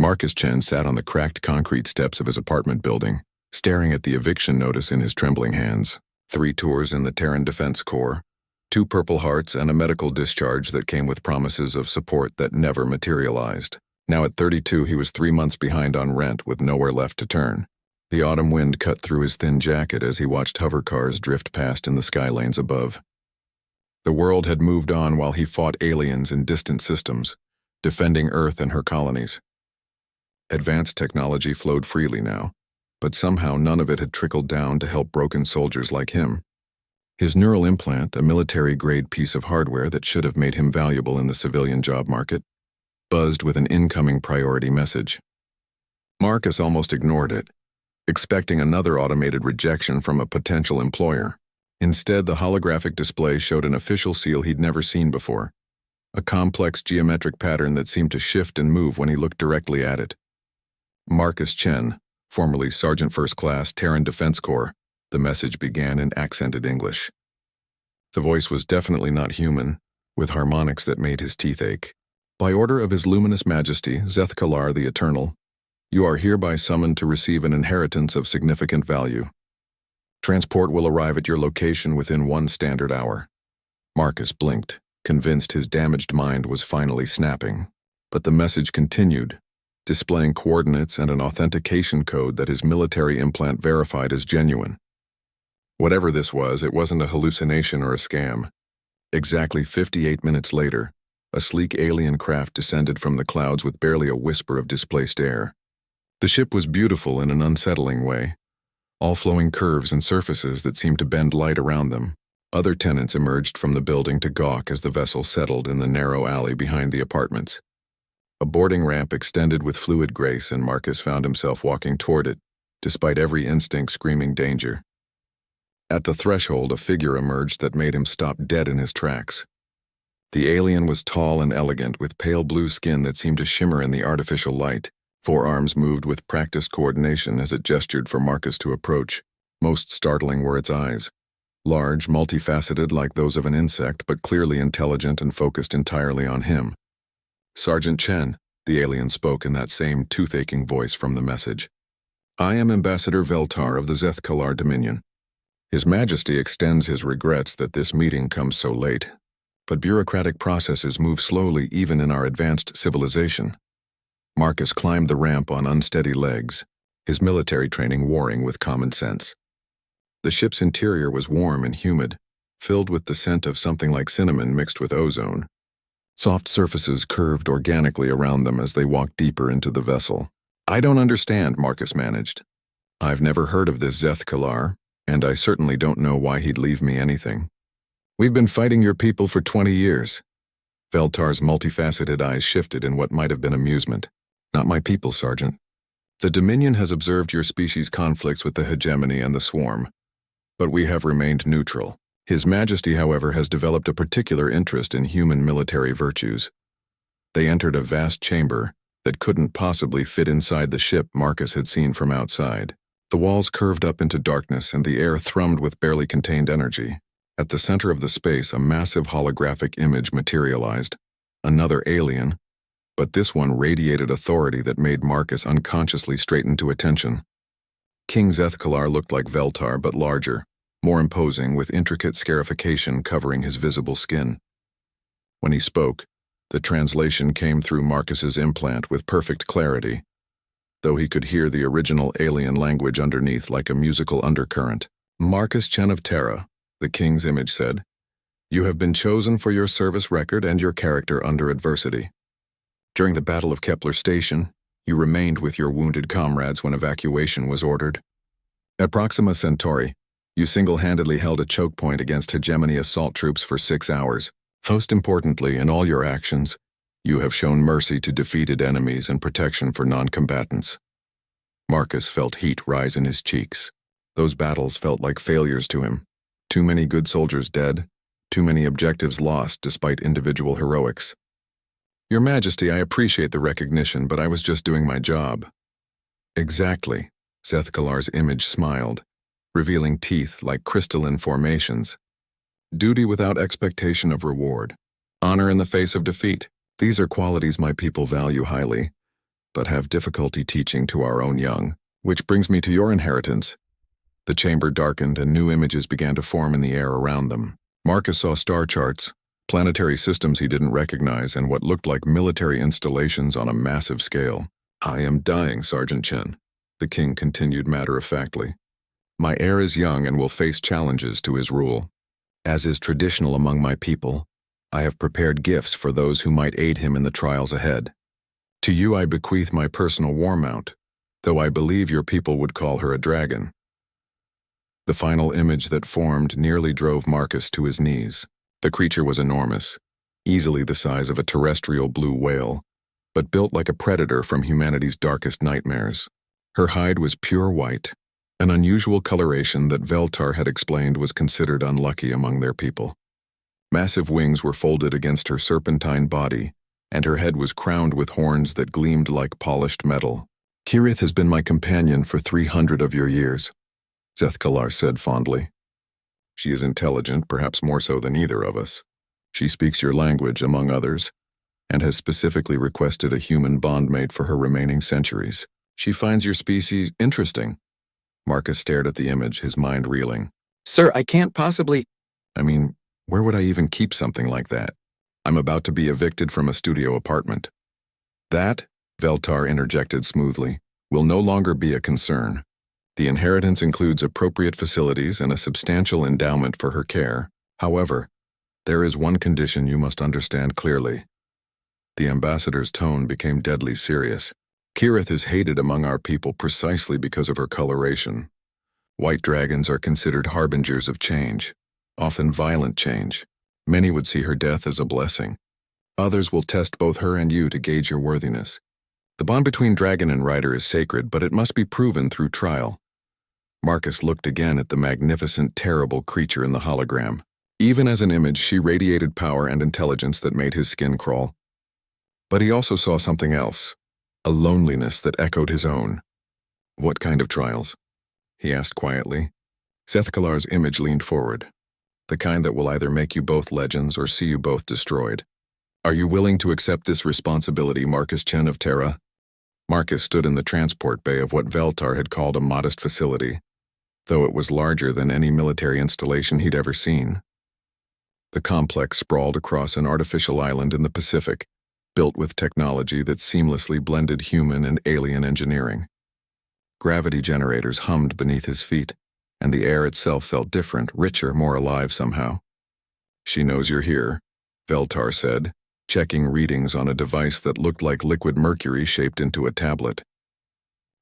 Marcus Chen sat on the cracked concrete steps of his apartment building, staring at the eviction notice in his trembling hands. 3 tours in the Terran Defense Corps, 2 Purple Hearts, and a medical discharge that came with promises of support that never materialized. Now at 32, he was 3 months behind on rent with nowhere left to turn. The autumn wind cut through his thin jacket as he watched hover cars drift past in the sky lanes above. The world had moved on while he fought aliens in distant systems, defending Earth and her colonies. Advanced technology flowed freely now, but somehow none of it had trickled down to help broken soldiers like him. His neural implant, a military-grade piece of hardware that should have made him valuable in the civilian job market, buzzed with an incoming priority message. Marcus almost ignored it, expecting another automated rejection from a potential employer. Instead, the holographic display showed an official seal he'd never seen before, a complex geometric pattern that seemed to shift and move when he looked directly at it. Marcus Chen, formerly Sergeant First Class, Terran Defense Corps, the message began in accented English. The voice was definitely not human, with harmonics that made his teeth ache. By order of His Luminous Majesty, Zethkalar the Eternal, you are hereby summoned to receive an inheritance of significant value. Transport will arrive at your location within 1 standard hour. Marcus blinked, convinced his damaged mind was finally snapping. But the message continued, displaying coordinates and an authentication code that his military implant verified as genuine. Whatever this was, it wasn't a hallucination or a scam. Exactly 58 minutes later, a sleek alien craft descended from the clouds with barely a whisper of displaced air. The ship was beautiful in an unsettling way, all flowing curves and surfaces that seemed to bend light around them. Other tenants emerged from the building to gawk as the vessel settled in the narrow alley behind the apartments. A boarding ramp extended with fluid grace, and Marcus found himself walking toward it, despite every instinct screaming danger. At the threshold, a figure emerged that made him stop dead in his tracks. The alien was tall and elegant, with pale blue skin that seemed to shimmer in the artificial light. Forearms moved with practiced coordination as it gestured for Marcus to approach. Most startling were its eyes. Large, multifaceted like those of an insect, but clearly intelligent and focused entirely on him. Sergeant Chen, the alien spoke in that same tooth-aching voice from the message. I am Ambassador Veltar of the Zethkalar Dominion. His Majesty extends his regrets that this meeting comes so late, but bureaucratic processes move slowly even in our advanced civilization. Marcus climbed the ramp on unsteady legs, his military training warring with common sense. The ship's interior was warm and humid, filled with the scent of something like cinnamon mixed with ozone. Soft surfaces curved organically around them as they walked deeper into the vessel. I don't understand, Marcus managed. I've never heard of this Zethkalar, and I certainly don't know why he'd leave me anything. We've been fighting your people for 20 years. Veltar's multifaceted eyes shifted in what might have been amusement. Not my people, Sergeant. The Dominion has observed your species' conflicts with the hegemony and the swarm, but we have remained neutral. His Majesty, however, has developed a particular interest in human military virtues. They entered a vast chamber that couldn't possibly fit inside the ship Marcus had seen from outside. The walls curved up into darkness and the air thrummed with barely contained energy. At the center of the space, a massive holographic image materialized. Another alien, but this one radiated authority that made Marcus unconsciously straighten to attention. King Zethkalar looked like Veltar, but larger, more imposing, with intricate scarification covering his visible skin. When he spoke, the translation came through Marcus's implant with perfect clarity, though he could hear the original alien language underneath like a musical undercurrent. Marcus Chen of Terra, the king's image said, you have been chosen for your service record and your character under adversity. During the Battle of Kepler Station, you remained with your wounded comrades when evacuation was ordered. At Proxima Centauri, you single-handedly held a choke point against hegemony assault troops for 6 hours. Most importantly, in all your actions, you have shown mercy to defeated enemies and protection for non-combatants. Marcus felt heat rise in his cheeks. Those battles felt like failures to him. Too many good soldiers dead, too many objectives lost despite individual heroics. Your Majesty, I appreciate the recognition, but I was just doing my job. Exactly, Zethkalar's image smiled, revealing teeth like crystalline formations. Duty without expectation of reward. Honor in the face of defeat. These are qualities my people value highly, but have difficulty teaching to our own young. Which brings me to your inheritance. The chamber darkened and new images began to form in the air around them. Marcus saw star charts, planetary systems he didn't recognize, and what looked like military installations on a massive scale. I am dying, Sergeant Chen, the king continued matter-of-factly. My heir is young and will face challenges to his rule. As is traditional among my people, I have prepared gifts for those who might aid him in the trials ahead. To you I bequeath my personal war mount, though I believe your people would call her a dragon. The final image that formed nearly drove Marcus to his knees. The creature was enormous, easily the size of a terrestrial blue whale, but built like a predator from humanity's darkest nightmares. Her hide was pure white, an unusual coloration that Veltar had explained was considered unlucky among their people. Massive wings were folded against her serpentine body, and her head was crowned with horns that gleamed like polished metal. Kirith has been my companion for 300 of your years, Zethkalar said fondly. She is intelligent, perhaps more so than either of us. She speaks your language, among others, and has specifically requested a human bondmate for her remaining centuries. She finds your species interesting. Marcus stared at the image, his mind reeling. Sir, I can't possibly… Where would I even keep something like that? I'm about to be evicted from a studio apartment. That, Veltar interjected smoothly, will no longer be a concern. The inheritance includes appropriate facilities and a substantial endowment for her care. However, there is one condition you must understand clearly. The ambassador's tone became deadly serious. Kirith is hated among our people precisely because of her coloration. White dragons are considered harbingers of change, often violent change. Many would see her death as a blessing. Others will test both her and you to gauge your worthiness. The bond between dragon and rider is sacred, but it must be proven through trial. Marcus looked again at the magnificent, terrible creature in the hologram. Even as an image, she radiated power and intelligence that made his skin crawl. But he also saw something else, a loneliness that echoed his own. What kind of trials? He asked quietly. Zethkalar's image leaned forward. The kind that will either make you both legends or see you both destroyed. Are you willing to accept this responsibility, Marcus Chen of Terra? Marcus stood in the transport bay of what Veltar had called a modest facility, though it was larger than any military installation he'd ever seen. The complex sprawled across an artificial island in the Pacific, built with technology that seamlessly blended human and alien engineering. Gravity generators hummed beneath his feet, and the air itself felt different, richer, more alive somehow. She knows you're here, Veltar said, checking readings on a device that looked like liquid mercury shaped into a tablet.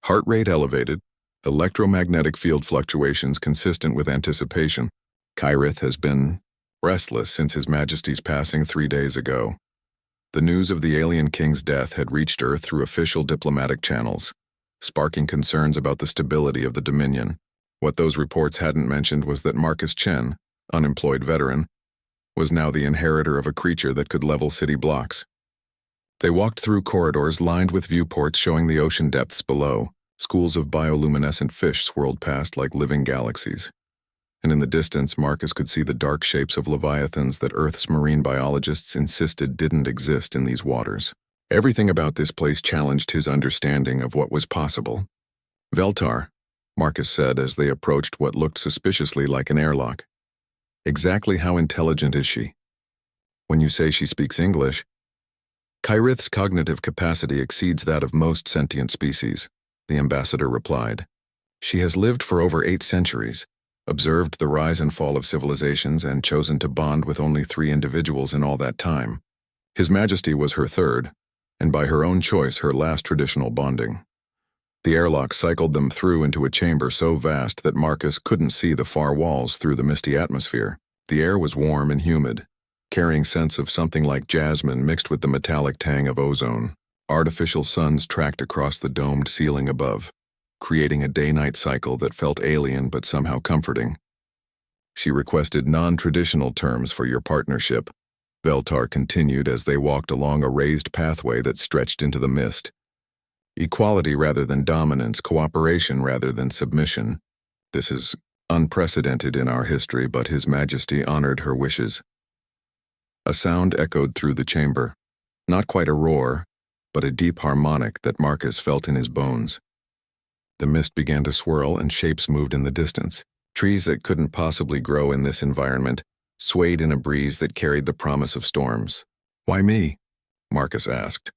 Heart rate elevated, electromagnetic field fluctuations consistent with anticipation. Kirith has been restless since His Majesty's passing 3 days ago. The news of the alien king's death had reached Earth through official diplomatic channels, sparking concerns about the stability of the Dominion. What those reports hadn't mentioned was that Marcus Chen, unemployed veteran, was now the inheritor of a creature that could level city blocks. They walked through corridors lined with viewports showing the ocean depths below. Schools of bioluminescent fish swirled past like living galaxies. And in the distance, Marcus could see the dark shapes of leviathans that Earth's marine biologists insisted didn't exist in these waters. Everything about this place challenged his understanding of what was possible. Veltar, Marcus said as they approached what looked suspiciously like an airlock. Exactly how intelligent is she? When you say she speaks English, Kirith's cognitive capacity exceeds that of most sentient species, the ambassador replied. She has lived for over 8 centuries, observed the rise and fall of civilizations, and chosen to bond with only 3 individuals in all that time. His Majesty was her third, and by her own choice her last traditional bonding. The airlock cycled them through into a chamber so vast that Marcus couldn't see the far walls through the misty atmosphere. The air was warm and humid, carrying scents of something like jasmine mixed with the metallic tang of ozone. Artificial suns tracked across the domed ceiling above, creating a day-night cycle that felt alien but somehow comforting. She requested non-traditional terms for your partnership, Veltar continued as they walked along a raised pathway that stretched into the mist. Equality rather than dominance, cooperation rather than submission. This is unprecedented in our history, but His Majesty honored her wishes. A sound echoed through the chamber. Not quite a roar, but a deep harmonic that Marcus felt in his bones. The mist began to swirl and shapes moved in the distance. Trees that couldn't possibly grow in this environment swayed in a breeze that carried the promise of storms. "Why me?" Marcus asked,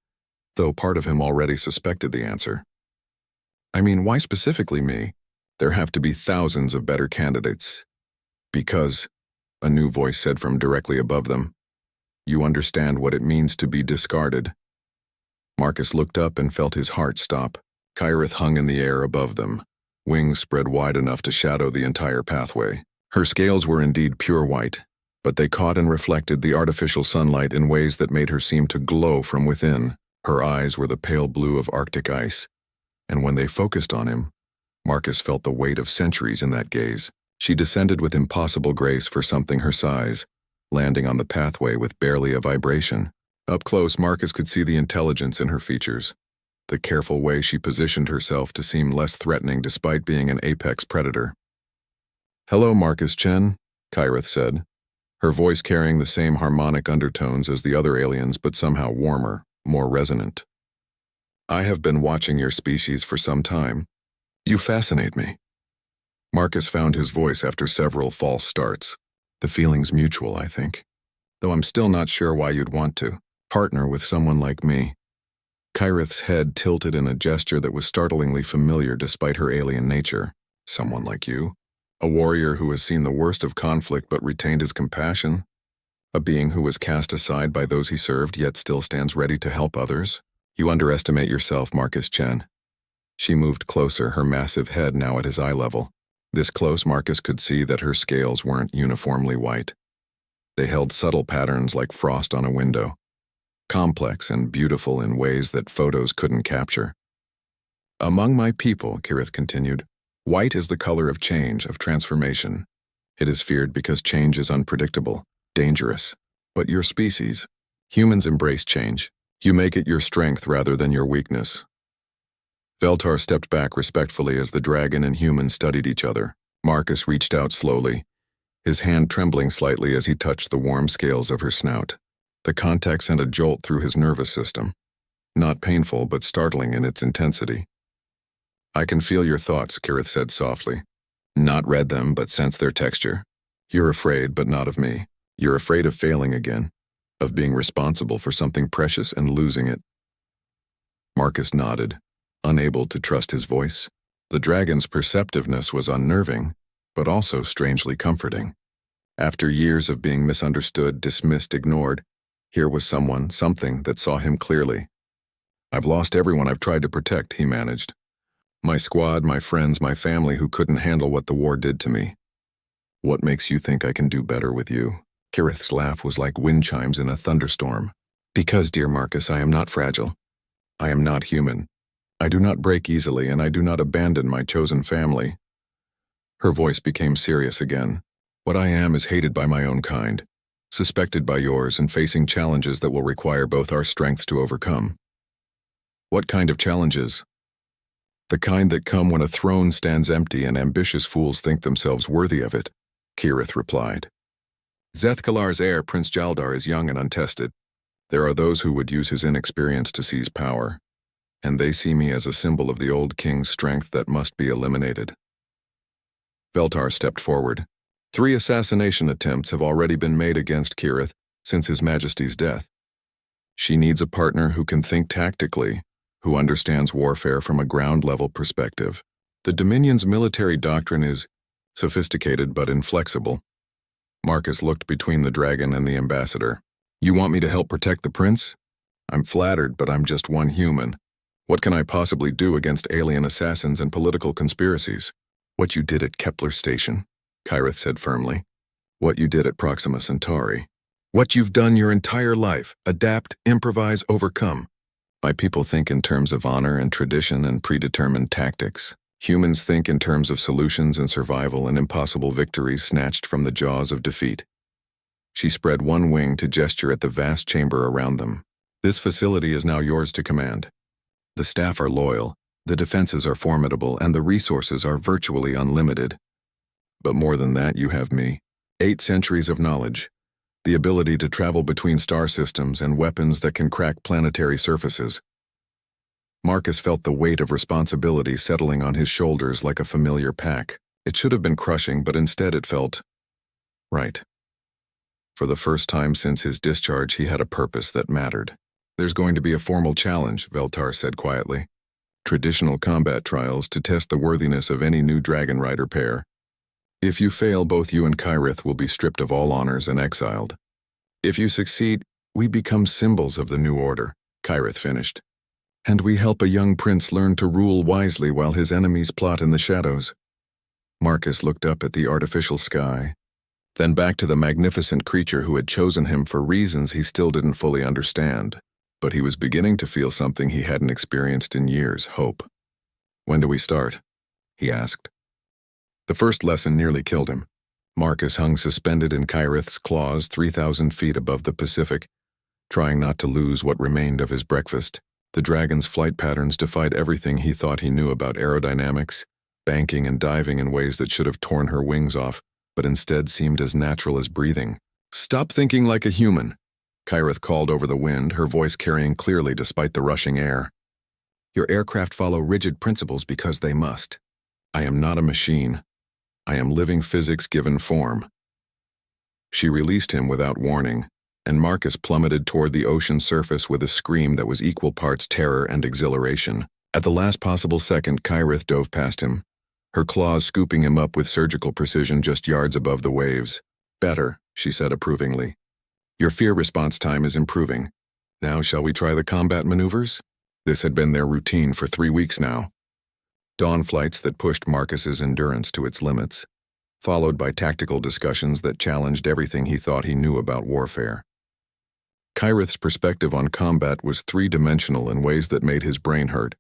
though part of him already suspected the answer. "I mean, why specifically me? There have to be thousands of better candidates." "Because," a new voice said from directly above them, "you understand what it means to be discarded." Marcus looked up and felt his heart stop. Kyrith hung in the air above them, wings spread wide enough to shadow the entire pathway. Her scales were indeed pure white, but they caught and reflected the artificial sunlight in ways that made her seem to glow from within. Her eyes were the pale blue of Arctic ice, and when they focused on him, Marcus felt the weight of centuries in that gaze. She descended with impossible grace for something her size, landing on the pathway with barely a vibration. Up close, Marcus could see the intelligence in her features, the careful way she positioned herself to seem less threatening despite being an apex predator. "Hello, Marcus Chen," Kyrith said, her voice carrying the same harmonic undertones as the other aliens but somehow warmer, more resonant. "I have been watching your species for some time. You fascinate me." Marcus found his voice after several false starts. "The feeling's mutual, I think. Though I'm still not sure why you'd want to partner with someone like me." Kyrith's head tilted in a gesture that was startlingly familiar despite her alien nature. "Someone like you? A warrior who has seen the worst of conflict but retained his compassion? A being who was cast aside by those he served yet still stands ready to help others? You underestimate yourself, Marcus Chen." She moved closer, her massive head now at his eye level. This close, Marcus could see that her scales weren't uniformly white. They held subtle patterns like frost on a window, complex and beautiful in ways that photos couldn't capture. "Among my people," Kyrith continued, "white is the color of change, of transformation. It is feared because change is unpredictable, dangerous. But your species, humans, embrace change. You make it your strength rather than your weakness." Veltar stepped back respectfully as the dragon and human studied each other. Marcus reached out slowly, his hand trembling slightly as he touched the warm scales of her snout. The contact sent a jolt through his nervous system. Not painful, but startling in its intensity. "I can feel your thoughts," Kyrith said softly. "Not read them, but sense their texture. You're afraid, but not of me. You're afraid of failing again, of being responsible for something precious and losing it." Marcus nodded, unable to trust his voice. The dragon's perceptiveness was unnerving, but also strangely comforting. After years of being misunderstood, dismissed, ignored, here was someone, something that saw him clearly. "I've lost everyone I've tried to protect," he managed. "My squad, my friends, my family who couldn't handle what the war did to me. What makes you think I can do better with you?" Kyrith's laugh was like wind chimes in a thunderstorm. "Because, dear Marcus, I am not fragile. I am not human. I do not break easily, and I do not abandon my chosen family." Her voice became serious again. "What I am is hated by my own kind, suspected by yours, and facing challenges that will require both our strengths to overcome." "What kind of challenges?" "The kind that come when a throne stands empty and ambitious fools think themselves worthy of it," Kyrith replied. "Zethkalar's heir, Prince Jaldar, is young and untested. There are those who would use his inexperience to seize power, and they see me as a symbol of the old king's strength that must be eliminated." Veltar stepped forward. 3 assassination attempts have already been made against Kyrith since His Majesty's death. She needs a partner who can think tactically, who understands warfare from a ground-level perspective. The Dominion's military doctrine is sophisticated but inflexible. Marcus looked between the dragon and the ambassador. "You want me to help protect the prince? I'm flattered, but I'm just one human. What can I possibly do against alien assassins and political conspiracies?" "What you did at Kepler Station," Kyrith said firmly. "What you did at Proxima Centauri. What you've done your entire life. Adapt, improvise, overcome. My people think in terms of honor and tradition and predetermined tactics. Humans think in terms of solutions and survival and impossible victories snatched from the jaws of defeat." She spread one wing to gesture at the vast chamber around them. "This facility is now yours to command. The staff are loyal, the defenses are formidable, and the resources are virtually unlimited. But more than that, you have me. 8 centuries of knowledge, the ability to travel between star systems and weapons that can crack planetary surfaces. Marcus felt the weight of responsibility settling on his shoulders like a familiar pack. It should have been crushing, but instead it felt right. For the first time since his discharge, he had a purpose that mattered. "There's going to be a formal challenge," Veltar said quietly. "Traditional combat trials to test the worthiness of any new Dragon Rider pair. If you fail, both you and Kyrith will be stripped of all honors and exiled. If you succeed, we become symbols of the new order," Kyrith finished. "And we help a young prince learn to rule wisely while his enemies plot in the shadows." Marcus looked up at the artificial sky, then back to the magnificent creature who had chosen him for reasons he still didn't fully understand. But he was beginning to feel something he hadn't experienced in years: hope. "When do we start?" he asked. The first lesson nearly killed him. Marcus hung suspended in Kyrith's claws 3,000 feet above the Pacific, trying not to lose what remained of his breakfast. The dragon's flight patterns defied everything he thought he knew about aerodynamics, banking and diving in ways that should have torn her wings off, but instead seemed as natural as breathing. "Stop thinking like a human," Kyrith called over the wind, her voice carrying clearly despite the rushing air. "Your aircraft follow rigid principles because they must. I am not a machine. I am living physics given form." She released him without warning, and Marcus plummeted toward the ocean surface with a scream that was equal parts terror and exhilaration. At the last possible second, Kyrith dove past him, her claws scooping him up with surgical precision just yards above the waves. "Better," she said approvingly. "Your fear response time is improving. Now shall we try the combat maneuvers?" This had been their routine for 3 weeks now. Dawn flights that pushed Marcus's endurance to its limits, followed by tactical discussions that challenged everything he thought he knew about warfare. Kyrith's perspective on combat was three-dimensional in ways that made his brain hurt,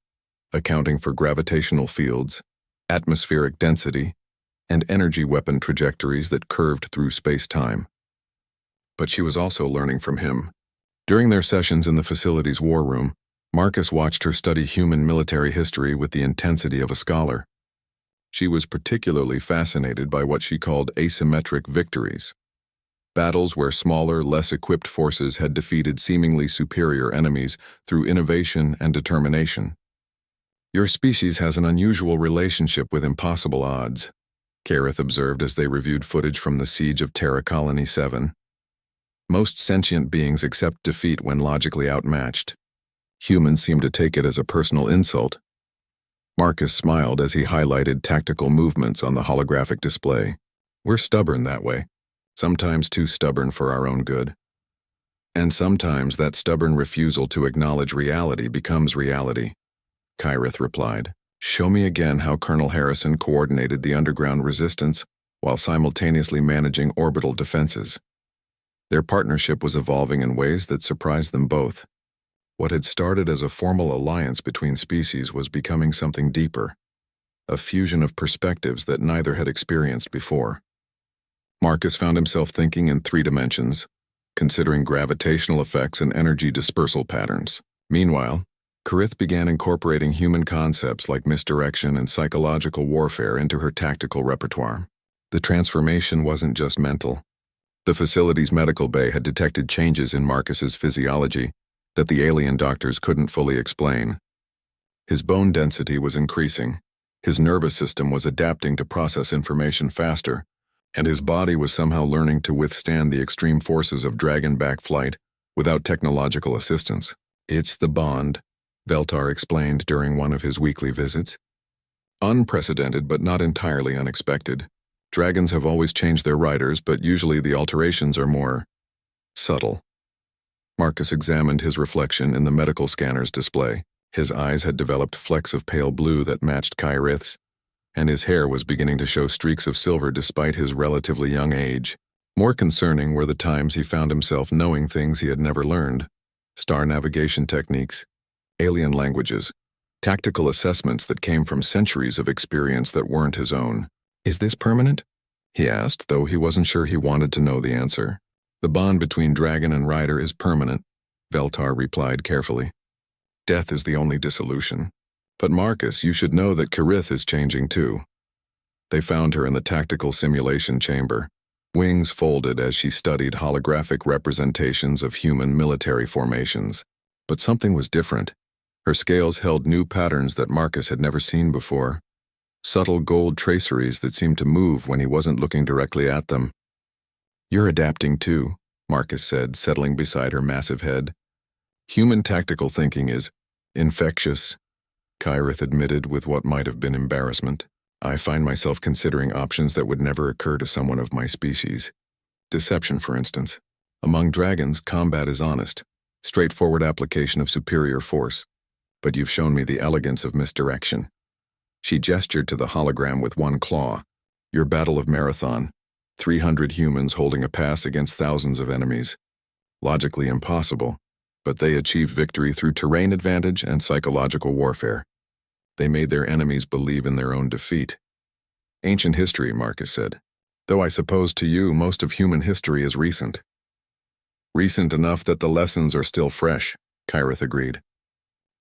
accounting for gravitational fields, atmospheric density, and energy weapon trajectories that curved through space-time. But she was also learning from him. During their sessions in the facility's war room, Marcus watched her study human military history with the intensity of a scholar. She was particularly fascinated by what she called asymmetric victories, battles where smaller, less equipped forces had defeated seemingly superior enemies through innovation and determination. "Your species has an unusual relationship with impossible odds," Kyrith observed as they reviewed footage from the siege of Terra Colony 7. "Most sentient beings accept defeat when logically outmatched. Humans seem to take it as a personal insult." Marcus smiled as he highlighted tactical movements on the holographic display. "We're stubborn that way, sometimes too stubborn for our own good. And sometimes that stubborn refusal to acknowledge reality becomes reality," Kyrith replied. "Show me again how Colonel Harrison coordinated the underground resistance while simultaneously managing orbital defenses." Their partnership was evolving in ways that surprised them both. What had started as a formal alliance between species was becoming something deeper, a fusion of perspectives that neither had experienced before. Marcus found himself thinking in 3 dimensions, considering gravitational effects and energy dispersal patterns. Meanwhile, Kyrith began incorporating human concepts like misdirection and psychological warfare into her tactical repertoire. The transformation wasn't just mental. The facility's medical bay had detected changes in Marcus's physiology that the alien doctors couldn't fully explain. His bone density was increasing, his nervous system was adapting to process information faster, and his body was somehow learning to withstand the extreme forces of dragon-back flight without technological assistance. "It's the bond," Veltar explained during one of his weekly visits. "Unprecedented but not entirely unexpected. Dragons have always changed their riders, but usually the alterations are more subtle." Marcus examined his reflection in the medical scanner's display. His eyes had developed flecks of pale blue that matched Kyrith's, and his hair was beginning to show streaks of silver despite his relatively young age. More concerning were the times he found himself knowing things he had never learned: star navigation techniques, alien languages, tactical assessments that came from centuries of experience that weren't his own. "Is this permanent?" he asked, though he wasn't sure he wanted to know the answer. "The bond between dragon and rider is permanent," Veltar replied carefully. "Death is the only dissolution. But Marcus, you should know that Kyrith is changing too." They found her in the tactical simulation chamber, wings folded as she studied holographic representations of human military formations. But something was different. Her scales held new patterns that Marcus had never seen before, subtle gold traceries that seemed to move when he wasn't looking directly at them. "You're adapting too," Marcus said, settling beside her massive head. "Human tactical thinking is infectious," Kyrith admitted with what might have been embarrassment. "I find myself considering options that would never occur to someone of my species. Deception, for instance. Among dragons, combat is honest, straightforward application of superior force. But you've shown me the elegance of misdirection." She gestured to the hologram with one claw. "Your battle of Marathon. 300 humans holding a pass against thousands of enemies. Logically impossible, but they achieved victory through terrain advantage and psychological warfare. They made their enemies believe in their own defeat." "Ancient history," Marcus said. "Though I suppose to you most of human history is recent." "Recent enough that the lessons are still fresh," Kyrith agreed.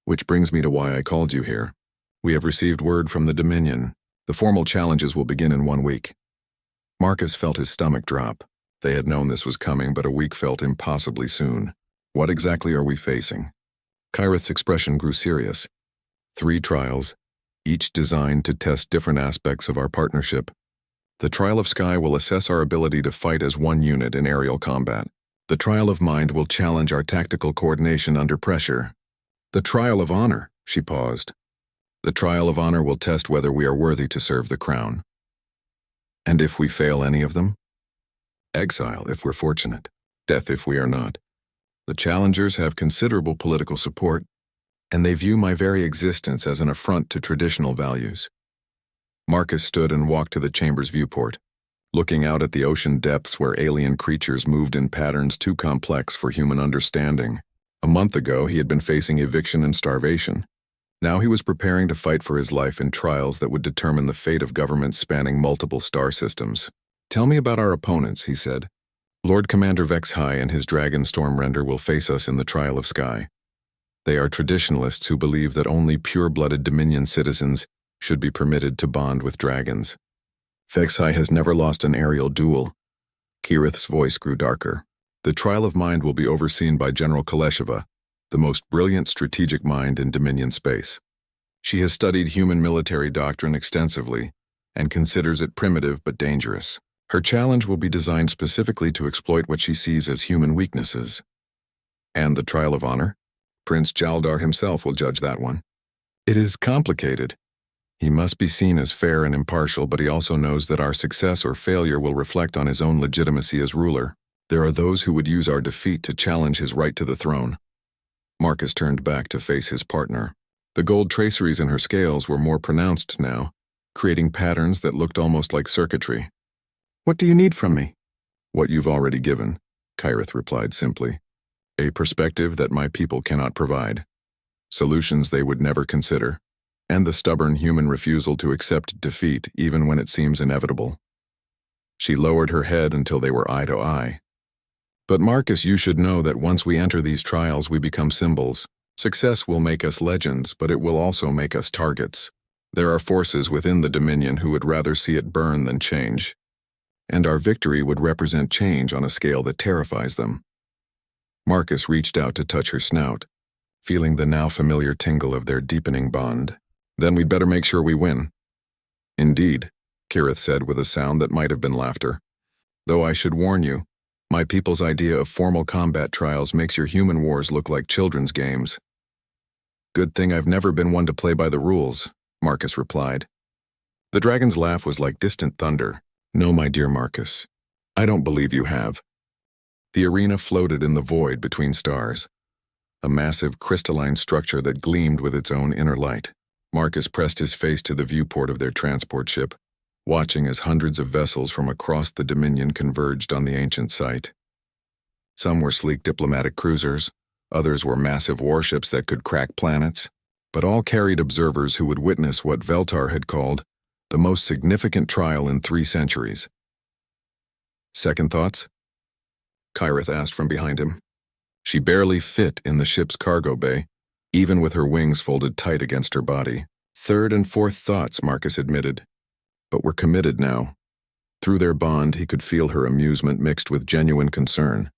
"Which brings me to why I called you here. We have received word from the Dominion. The formal challenges will begin in 1 week." Marcus felt his stomach drop. They had known this was coming, but a week felt impossibly soon. "What exactly are we facing?" Kyrith's expression grew serious. 3 trials, each designed to test different aspects of our partnership. The Trial of Sky will assess our ability to fight as one unit in aerial combat. The Trial of Mind will challenge our tactical coordination under pressure. The Trial of Honor, she paused. The Trial of Honor will test whether we are worthy to serve the crown. And if we fail any of them? Exile if we're fortunate, death if we are not. The challengers have considerable political support, and they view my very existence as an affront to traditional values. Marcus stood and walked to the chamber's viewport, looking out at the ocean depths where alien creatures moved in patterns too complex for human understanding. A month ago, he had been facing eviction and starvation. Now he was preparing to fight for his life in trials that would determine the fate of governments spanning multiple star systems. "Tell me about our opponents," he said. "Lord Commander Vex-High and his dragon Stormrender will face us in the Trial of Sky. They are traditionalists who believe that only pure-blooded Dominion citizens should be permitted to bond with dragons. Vex-High has never lost an aerial duel." Kyrith's voice grew darker. "The Trial of Mind will be overseen by General Kalesheva, the most brilliant strategic mind in Dominion space. She has studied human military doctrine extensively and considers it primitive but dangerous. Her challenge will be designed specifically to exploit what she sees as human weaknesses." "And the Trial of Honor? Prince Jaldar himself will judge that one." "It is complicated. He must be seen as fair and impartial, but he also knows that our success or failure will reflect on his own legitimacy as ruler. There are those who would use our defeat to challenge his right to the throne." Marcus turned back to face his partner. The gold traceries in her scales were more pronounced now, creating patterns that looked almost like circuitry. "What do you need from me?" "What you've already given," Kyrith replied simply. "A perspective that my people cannot provide, solutions they would never consider, and the stubborn human refusal to accept defeat even when it seems inevitable." She lowered her head until they were eye to eye. "But Marcus, you should know that once we enter these trials, we become symbols. Success will make us legends, but it will also make us targets. There are forces within the Dominion who would rather see it burn than change. And our victory would represent change on a scale that terrifies them." Marcus reached out to touch her snout, feeling the now familiar tingle of their deepening bond. "Then we'd better make sure we win." "Indeed," Kyrith said with a sound that might have been laughter. "Though I should warn you, my people's idea of formal combat trials makes your human wars look like children's games." "Good thing I've never been one to play by the rules," Marcus replied. The dragon's laugh was like distant thunder. "No, my dear Marcus, I don't believe you have." The arena floated in the void between stars, a massive crystalline structure that gleamed with its own inner light. Marcus pressed his face to the viewport of their transport ship, watching as hundreds of vessels from across the Dominion converged on the ancient site. Some were sleek diplomatic cruisers, others were massive warships that could crack planets, but all carried observers who would witness what Veltar had called the most significant trial in 3 centuries. "Second thoughts?" Kyrith asked from behind him. She barely fit in the ship's cargo bay, even with her wings folded tight against her body. "Third and fourth thoughts," Marcus admitted. "But we're committed now." Through their bond, he could feel her amusement mixed with genuine concern.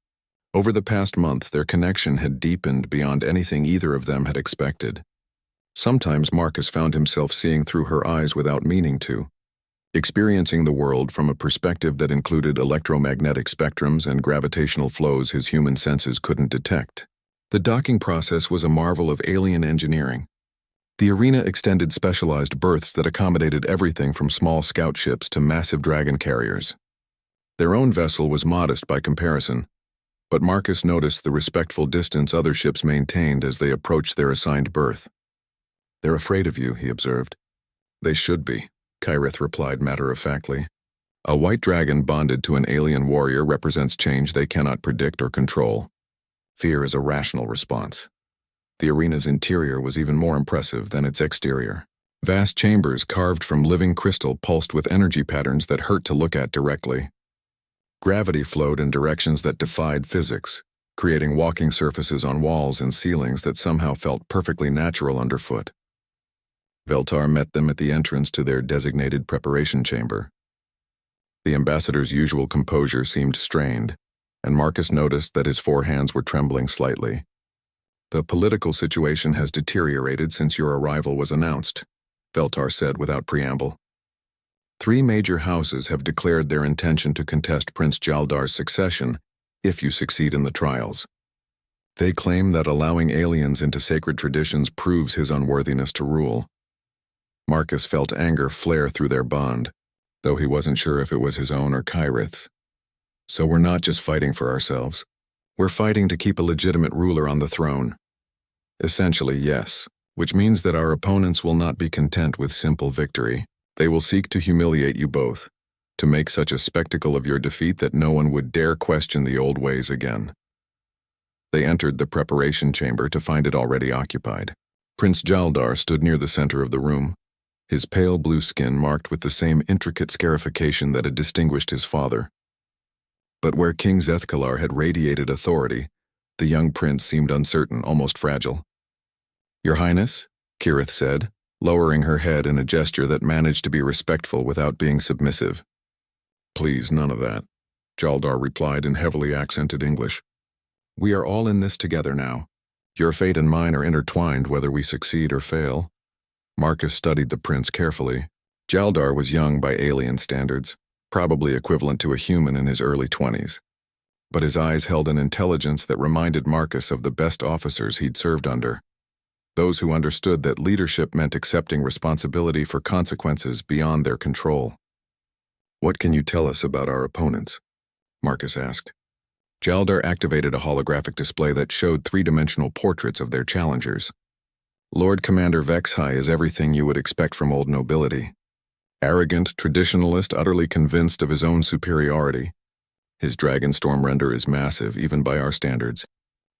Over the past month, their connection had deepened beyond anything either of them had expected. Sometimes Marcus found himself seeing through her eyes without meaning to, experiencing the world from a perspective that included electromagnetic spectrums and gravitational flows his human senses couldn't detect. The docking process was a marvel of alien engineering. The arena extended specialized berths that accommodated everything from small scout ships to massive dragon carriers. Their own vessel was modest by comparison, but Marcus noticed the respectful distance other ships maintained as they approached their assigned berth. "They're afraid of you," he observed. "They should be," Kyrith replied matter-of-factly. "A white dragon bonded to an alien warrior represents change they cannot predict or control. Fear is a rational response." The arena's interior was even more impressive than its exterior. Vast chambers carved from living crystal pulsed with energy patterns that hurt to look at directly. Gravity flowed in directions that defied physics, creating walking surfaces on walls and ceilings that somehow felt perfectly natural underfoot. Veltar met them at the entrance to their designated preparation chamber. The ambassador's usual composure seemed strained, and Marcus noticed that his forehands were trembling slightly. "The political situation has deteriorated since your arrival was announced," Veltar said without preamble. "3 major houses have declared their intention to contest Prince Jaldar's succession if you succeed in the trials. They claim that allowing aliens into sacred traditions proves his unworthiness to rule." Marcus felt anger flare through their bond, though he wasn't sure if it was his own or Kyrith's. "So we're not just fighting for ourselves. We're fighting to keep a legitimate ruler on the throne." "Essentially, yes, which means that our opponents will not be content with simple victory. They will seek to humiliate you both, to make such a spectacle of your defeat that no one would dare question the old ways again." They entered the preparation chamber to find it already occupied. Prince Jaldar stood near the center of the room, his pale blue skin marked with the same intricate scarification that had distinguished his father. But where King Zethkalar had radiated authority, the young prince seemed uncertain, almost fragile. "Your Highness," Kirith said, lowering her head in a gesture that managed to be respectful without being submissive. "Please, none of that," Jaldar replied in heavily accented English. "We are all in this together now. Your fate and mine are intertwined whether we succeed or fail." Marcus studied the prince carefully. Jaldar was young by alien standards, probably equivalent to a human in his early 20s. But his eyes held an intelligence that reminded Marcus of the best officers he'd served under. Those who understood that leadership meant accepting responsibility for consequences beyond their control. "What can you tell us about our opponents?" Marcus asked. Jaldar activated a holographic display that showed 3-dimensional portraits of their challengers. Lord Commander Vexhai is everything you would expect from old nobility. Arrogant, traditionalist, utterly convinced of his own superiority. His Dragonstorm render is massive, even by our standards,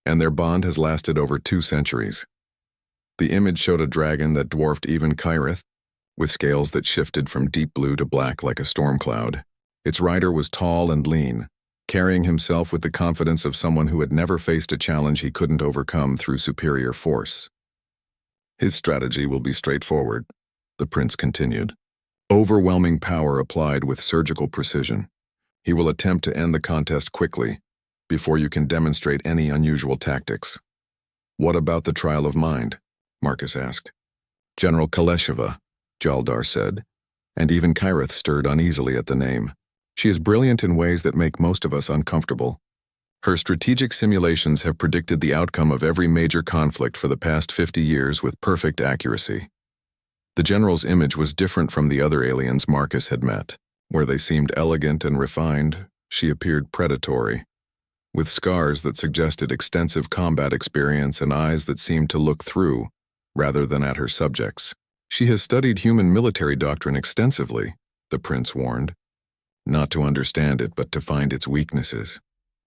and their bond has lasted over 2 centuries. The image showed a dragon that dwarfed even Kyrith, with scales that shifted from deep blue to black like a storm cloud. Its rider was tall and lean, carrying himself with the confidence of someone who had never faced a challenge he couldn't overcome through superior force. "His strategy will be straightforward," the prince continued. "Overwhelming power applied with surgical precision. He will attempt to end the contest quickly, before you can demonstrate any unusual tactics." "What about the trial of mind?" Marcus asked. "General Kaleshova," Jaldar said, and even Kyrith stirred uneasily at the name. "She is brilliant in ways that make most of us uncomfortable. Her strategic simulations have predicted the outcome of every major conflict for the past 50 years with perfect accuracy." The general's image was different from the other aliens Marcus had met. Where they seemed elegant and refined, she appeared predatory, with scars that suggested extensive combat experience and eyes that seemed to look through, rather than at her subjects. "She has studied human military doctrine extensively," the prince warned. "Not to understand it, but to find its weaknesses.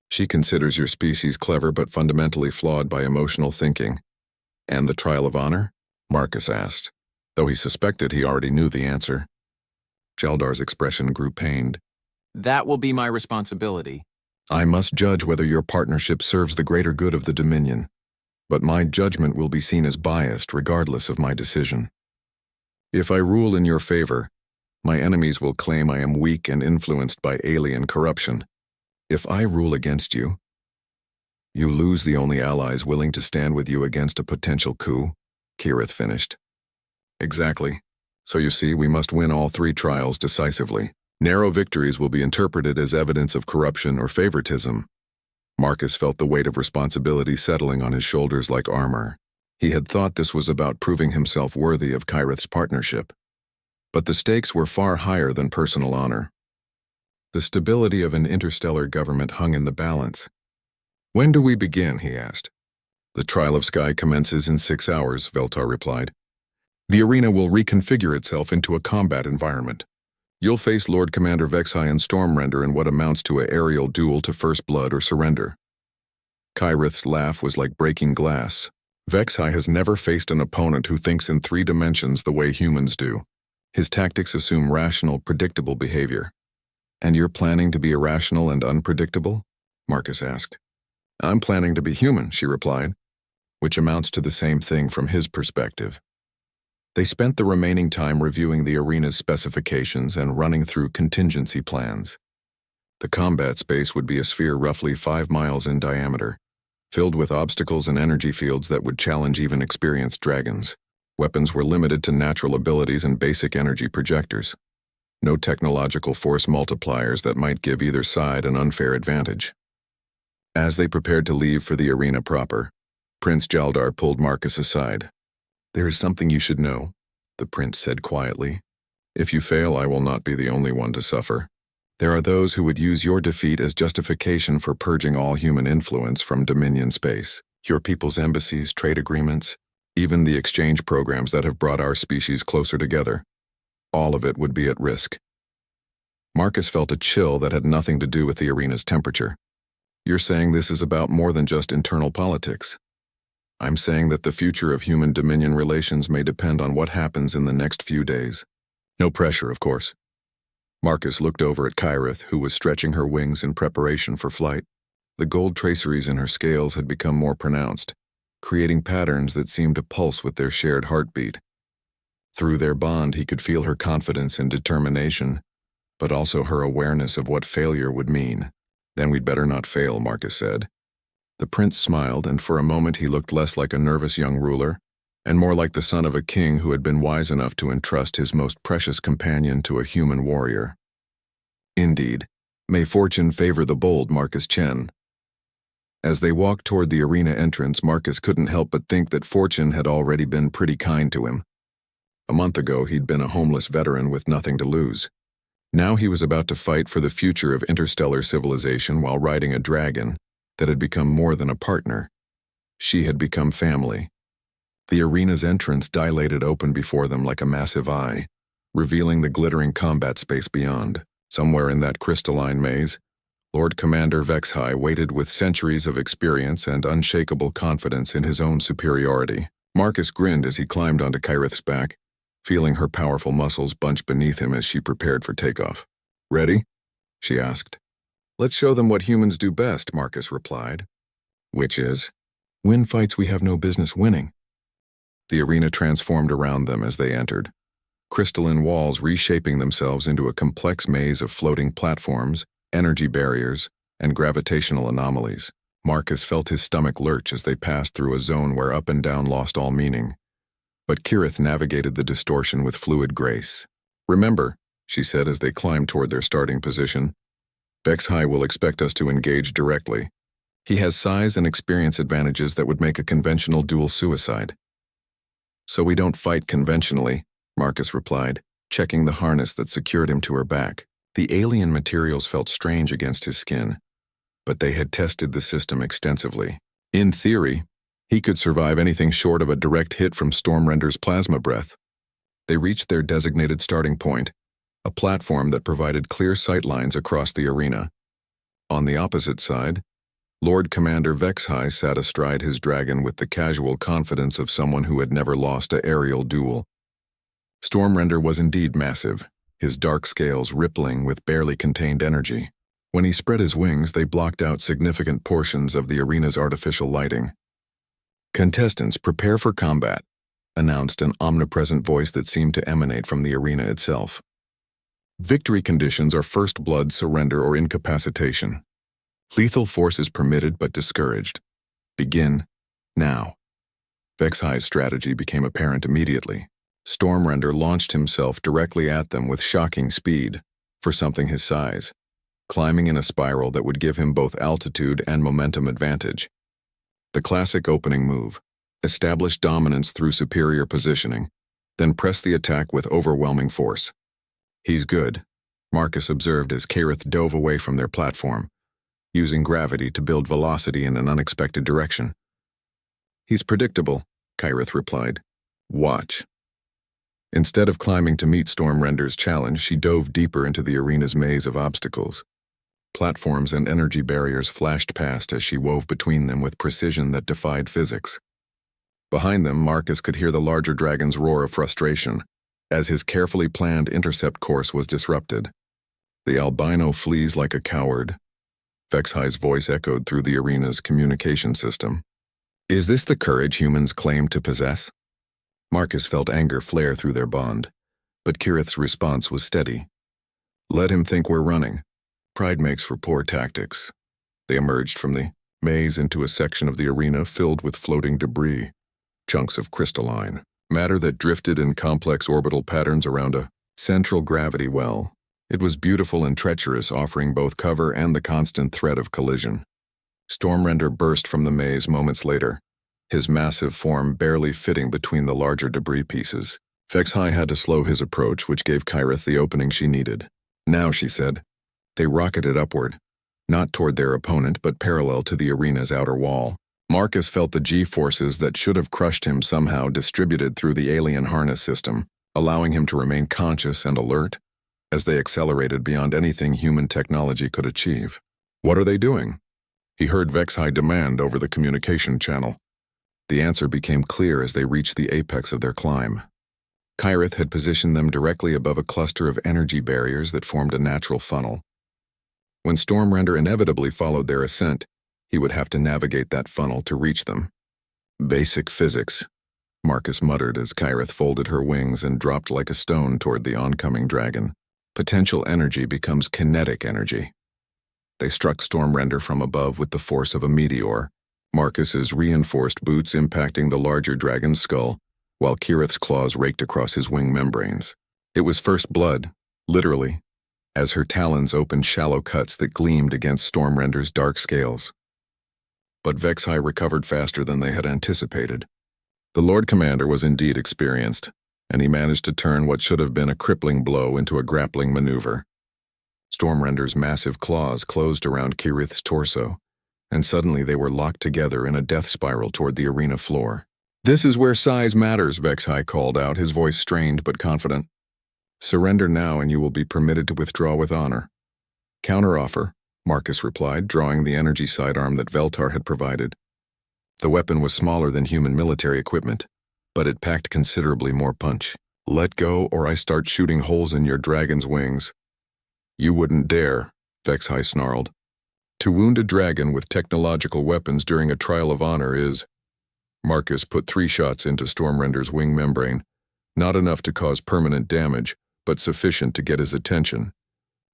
She considers your species clever but fundamentally flawed by emotional thinking." "And the trial of honor?" Marcus asked, though he suspected he already knew the answer. Jaldar's expression grew pained. That will be my responsibility. "I must judge whether your partnership serves the greater good of the Dominion, but my judgment will be seen as biased regardless of my decision. If I rule in your favor, my enemies will claim I am weak and influenced by alien corruption. If I rule against you, you lose the only allies willing to stand with you against a potential coup." Kirith finished. Exactly. So you see, we must win all 3 trials decisively. Narrow victories will be interpreted as evidence of corruption or favoritism. Marcus felt the weight of responsibility settling on his shoulders like armor. He had thought this was about proving himself worthy of Kirith's partnership. But the stakes were far higher than personal honor. The stability of an interstellar government hung in the balance. When do we begin, he asked. The trial of Sky commences in 6 hours, Veltar replied. The arena will reconfigure itself into a combat environment. You'll face Lord Commander Vexhai and Stormrender in what amounts to an aerial duel to first blood or surrender. Kirith's laugh was like breaking glass. Vexhai has never faced an opponent who thinks in 3 dimensions the way humans do. His tactics assume rational, predictable behavior. And you're planning to be irrational and unpredictable? Marcus asked. I'm planning to be human, she replied, which amounts to the same thing from his perspective. They spent the remaining time reviewing the arena's specifications and running through contingency plans. The combat space would be a sphere roughly 5 miles in diameter, filled with obstacles and energy fields that would challenge even experienced dragons. Weapons were limited to natural abilities and basic energy projectors. No technological force multipliers that might give either side an unfair advantage. As they prepared to leave for the arena proper, Prince Jaldar pulled Marcus aside. There is something you should know, the prince said quietly. If you fail, I will not be the only one to suffer. There are those who would use your defeat as justification for purging all human influence from Dominion space. Your people's embassies, trade agreements, even the exchange programs that have brought our species closer together. All of it would be at risk. Marcus felt a chill that had nothing to do with the arena's temperature. You're saying this is about more than just internal politics. I'm saying that the future of human-Dominion relations may depend on what happens in the next few days. No pressure, of course. Marcus looked over at Kirith, who was stretching her wings in preparation for flight. The gold traceries in her scales had become more pronounced, creating patterns that seemed to pulse with their shared heartbeat. Through their bond, he could feel her confidence and determination, but also her awareness of what failure would mean. Then we'd better not fail, Marcus said. The prince smiled, and for a moment he looked less like a nervous young ruler, and more like the son of a king who had been wise enough to entrust his most precious companion to a human warrior. Indeed, may fortune favor the bold, Marcus Chen. As they walked toward the arena entrance, Marcus couldn't help but think that fortune had already been pretty kind to him. A month ago, he'd been a homeless veteran with nothing to lose. Now he was about to fight for the future of interstellar civilization while riding a dragon that had become more than a partner. She had become family. The arena's entrance dilated open before them like a massive eye, revealing the glittering combat space beyond. Somewhere in that crystalline maze, Lord Commander Vexhai waited with centuries of experience and unshakable confidence in his own superiority. Marcus grinned as he climbed onto Kirith's back, feeling her powerful muscles bunch beneath him as she prepared for takeoff. Ready? She asked. Let's show them what humans do best, Marcus replied. Which is, win fights we have no business winning. The arena transformed around them as they entered, crystalline walls reshaping themselves into a complex maze of floating platforms, energy barriers, and gravitational anomalies. Marcus felt his stomach lurch as they passed through a zone where up and down lost all meaning. But Kirith navigated the distortion with fluid grace. Remember, she said as they climbed toward their starting position, Vexhai will expect us to engage directly. He has size and experience advantages that would make a conventional duel suicide. So we don't fight conventionally, Marcus replied, checking the harness that secured him to her back. The alien materials felt strange against his skin, but they had tested the system extensively. In theory, he could survive anything short of a direct hit from Stormrender's plasma breath. They reached their designated starting point, a platform that provided clear sightlines across the arena. On the opposite side, Lord Commander Vexhai sat astride his dragon with the casual confidence of someone who had never lost an aerial duel. Stormrender was indeed massive, his dark scales rippling with barely contained energy. When he spread his wings, they blocked out significant portions of the arena's artificial lighting. Contestants, prepare for combat, announced an omnipresent voice that seemed to emanate from the arena itself. Victory conditions are first blood, surrender, or incapacitation. Lethal force is permitted but discouraged. Begin now. Vexhi's strategy became apparent immediately. Stormrender launched himself directly at them with shocking speed, for something his size, climbing in a spiral that would give him both altitude and momentum advantage. The classic opening move: establish dominance through superior positioning, then press the attack with overwhelming force. He's good, Marcus observed as Kareth dove away from their platform, using gravity to build velocity in an unexpected direction. He's predictable, Kareth replied. Watch. Instead of climbing to meet Stormrender's challenge, she dove deeper into the arena's maze of obstacles. Platforms and energy barriers flashed past as she wove between them with precision that defied physics. Behind them, Marcus could hear the larger dragon's roar of frustration, as his carefully planned intercept course was disrupted. The albino flees like a coward. Vexhi's voice echoed through the arena's communication system. Is this the courage humans claim to possess? Marcus felt anger flare through their bond, but Kareth's response was steady. Let him think we're running. Pride makes for poor tactics. They emerged from the maze into a section of the arena filled with floating debris, chunks of crystalline matter that drifted in complex orbital patterns around a central gravity well. It was beautiful and treacherous, offering both cover and the constant threat of collision. Stormrender burst from the maze moments later, his massive form barely fitting between the larger debris pieces. Vexhi had to slow his approach, which gave Kareth the opening she needed. Now, she said. They rocketed upward, not toward their opponent but parallel to the arena's outer wall. Marcus felt the G-forces that should have crushed him somehow distributed through the alien harness system, allowing him to remain conscious and alert as they accelerated beyond anything human technology could achieve. What are they doing? He heard Vexhi demand over the communication channel. The answer became clear as they reached the apex of their climb. Kareth had positioned them directly above a cluster of energy barriers that formed a natural funnel. When Stormrender inevitably followed their ascent, he would have to navigate that funnel to reach them. Basic physics, Marcus muttered as Kareth folded her wings and dropped like a stone toward the oncoming dragon. Potential energy becomes kinetic energy. They struck Stormrender from above with the force of a meteor, Marcus's reinforced boots impacting the larger dragon's skull, while Kareth's claws raked across his wing membranes. It was first blood, literally, as her talons opened shallow cuts that gleamed against Stormrender's dark scales. But Vexhi recovered faster than they had anticipated. The Lord Commander was indeed experienced, and he managed to turn what should have been a crippling blow into a grappling maneuver. Stormrender's massive claws closed around Kareth's torso, and suddenly they were locked together in a death spiral toward the arena floor. This is where size matters, Vexhi called out, his voice strained but confident. Surrender now and you will be permitted to withdraw with honor. Counteroffer, Marcus replied, drawing the energy sidearm that Veltar had provided. The weapon was smaller than human military equipment, but it packed considerably more punch. Let go or I start shooting holes in your dragon's wings. You wouldn't dare, Vexhi snarled. To wound a dragon with technological weapons during a trial of honor is... Marcus put 3 shots into Stormrender's wing membrane, not enough to cause permanent damage, but sufficient to get his attention.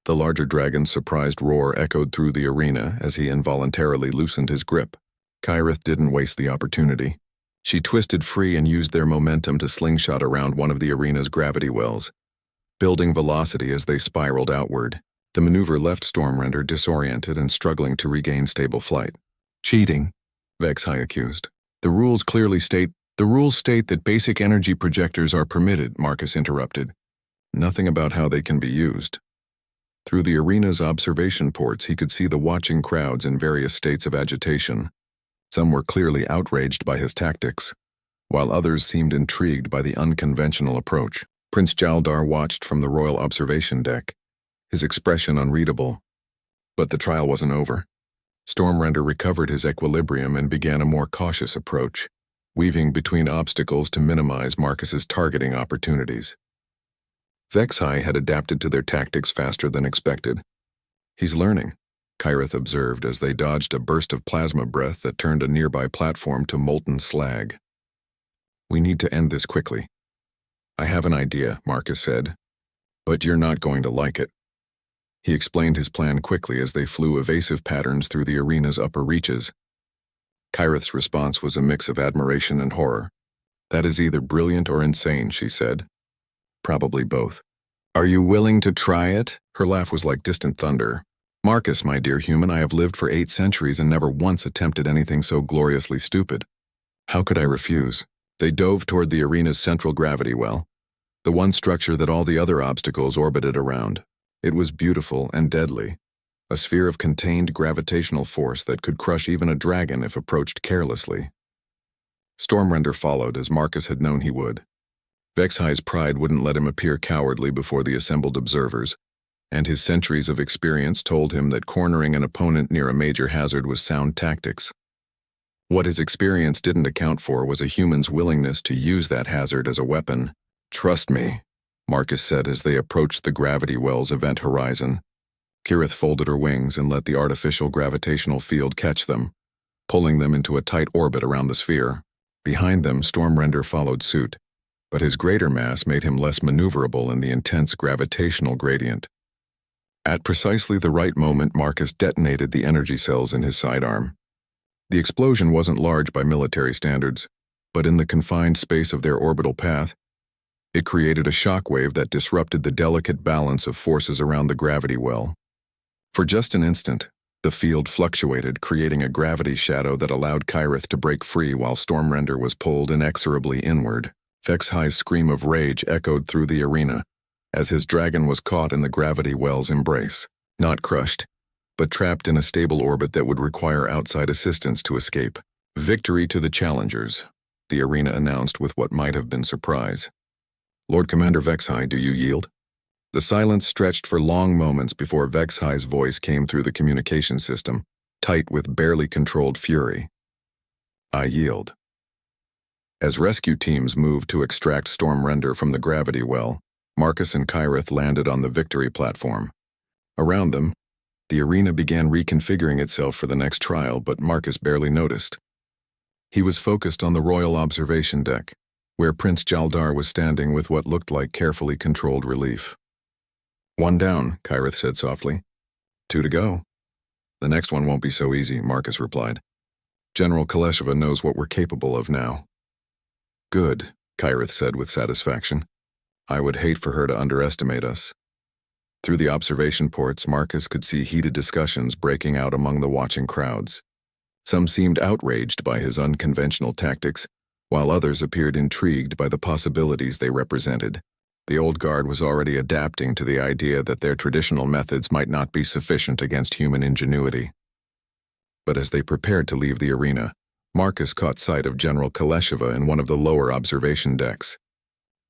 The larger dragon's surprised roar echoed through the arena as he involuntarily loosened his grip. Kareth didn't waste the opportunity. She twisted free and used their momentum to slingshot around one of the arena's gravity wells, building velocity as they spiraled outward. The maneuver left Stormrender disoriented and struggling to regain stable flight. Cheating, Vexhi accused. The rules state that basic energy projectors are permitted, Marcus interrupted. Nothing about how they can be used. Through the arena's observation ports, he could see the watching crowds in various states of agitation. Some were clearly outraged by his tactics, while others seemed intrigued by the unconventional approach. Prince Jaldar watched from the royal observation deck, his expression unreadable. But the trial wasn't over. Stormrender recovered his equilibrium and began a more cautious approach, weaving between obstacles to minimize Marcus's targeting opportunities. Vexhi had adapted to their tactics faster than expected. He's learning, Kareth observed as they dodged a burst of plasma breath that turned a nearby platform to molten slag. We need to end this quickly. I have an idea, Marcus said, but you're not going to like it. He explained his plan quickly as they flew evasive patterns through the arena's upper reaches. Kyrith's response was a mix of admiration and horror. "That is either brilliant or insane," she said. "Probably both." "Are you willing to try it?" Her laugh was like distant thunder. "Marcus, my dear human, I have lived for 8 centuries and never once attempted anything so gloriously stupid." How could I refuse? They dove toward the arena's central gravity well, the one structure that all the other obstacles orbited around. It was beautiful and deadly, a sphere of contained gravitational force that could crush even a dragon if approached carelessly. Stormrender followed, as Marcus had known he would. Vexhi's pride wouldn't let him appear cowardly before the assembled observers, and his centuries of experience told him that cornering an opponent near a major hazard was sound tactics. What his experience didn't account for was a human's willingness to use that hazard as a weapon. "Trust me," Marcus said as they approached the gravity well's event horizon. Kirith folded her wings and let the artificial gravitational field catch them, pulling them into a tight orbit around the sphere. Behind them, Stormrender followed suit, but his greater mass made him less maneuverable in the intense gravitational gradient. At precisely the right moment, Marcus detonated the energy cells in his sidearm. The explosion wasn't large by military standards, but in the confined space of their orbital path, it created a shockwave that disrupted the delicate balance of forces around the gravity well. For just an instant, the field fluctuated, creating a gravity shadow that allowed Kyrith to break free while Stormrender was pulled inexorably inward. Vexhi's scream of rage echoed through the arena, as his dragon was caught in the gravity well's embrace, not crushed, but trapped in a stable orbit that would require outside assistance to escape. "Victory to the challengers," the arena announced with what might have been surprise. "Lord Commander Vexhi, do you yield?" The silence stretched for long moments before Vexhi's voice came through the communication system, tight with barely controlled fury. "I yield." As rescue teams moved to extract Stormrender from the gravity well, Marcus and Kyrith landed on the victory platform. Around them, the arena began reconfiguring itself for the next trial, but Marcus barely noticed. He was focused on the royal observation deck, where Prince Jaldar was standing with what looked like carefully controlled relief. "One down," Kyrith said softly. "2 to go." "The next one won't be so easy," Marcus replied. "General Kaleshova knows what we're capable of now." "Good," Kyrith said with satisfaction. "I would hate for her to underestimate us." Through the observation ports, Marcus could see heated discussions breaking out among the watching crowds. Some seemed outraged by his unconventional tactics, while others appeared intrigued by the possibilities they represented. The old guard was already adapting to the idea that their traditional methods might not be sufficient against human ingenuity. But as they prepared to leave the arena, Marcus caught sight of General Kaleshova in one of the lower observation decks.